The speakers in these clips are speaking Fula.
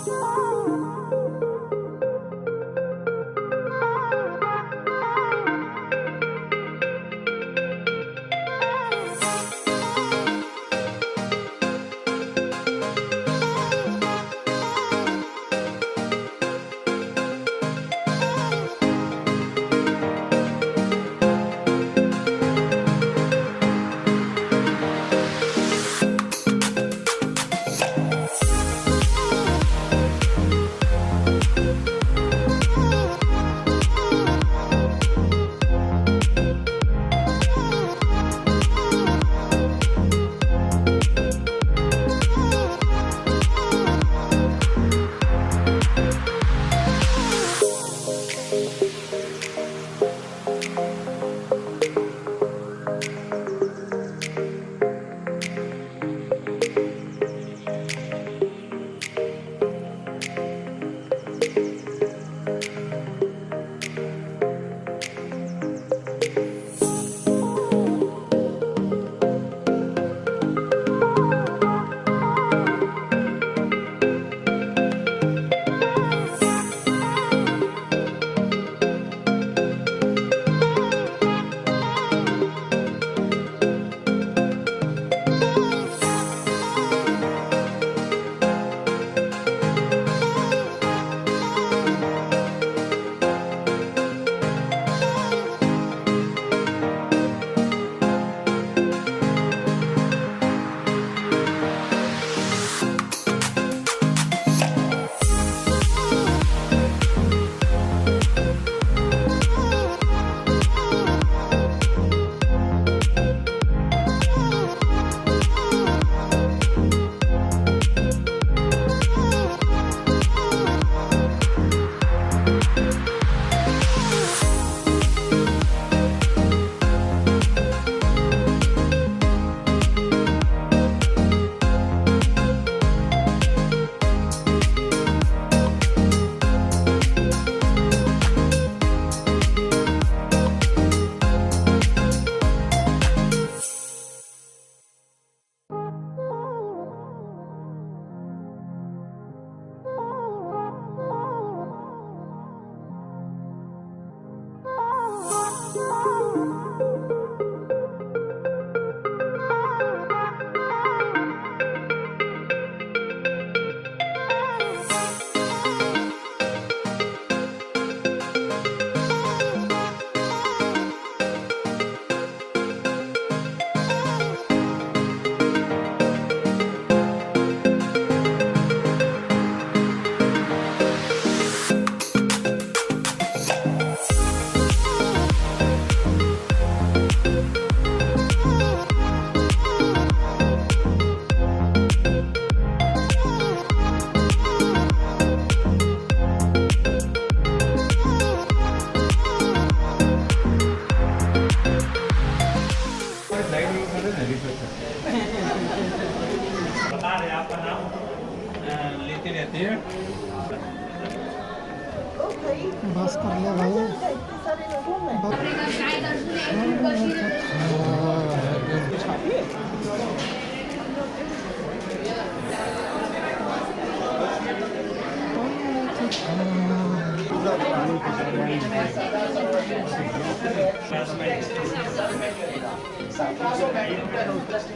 बता रहे आपका नाम लेते रहते हैं। बस कर लिया भाई।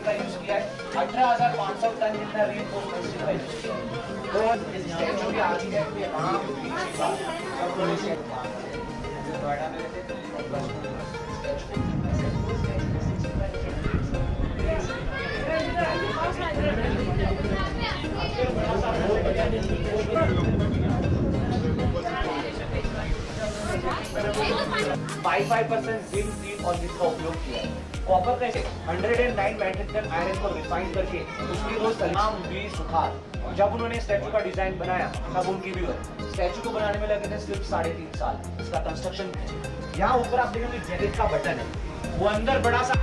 का यूज किया है 18,500 टन जितना रीइंफोर्समेंट तो स्टैचू के आगे है नोएडा में रहते जिंक स्टील और जिसका उपयोग किया है। कॉपर का 109 मैट्रिक टन आयरन को रिफाइन करके उसकी रोज सलाम भी सुखार। जब उन्होंने स्टैचू का डिजाइन बनाया तब उनकी भी स्टैचू को बनाने में लगे थे सिर्फ 3.5 साल। इसका कंस्ट्रक्शन यहाँ ऊपर आप देखेंगे जेनिथ का बटन है, वो अंदर बड़ा सा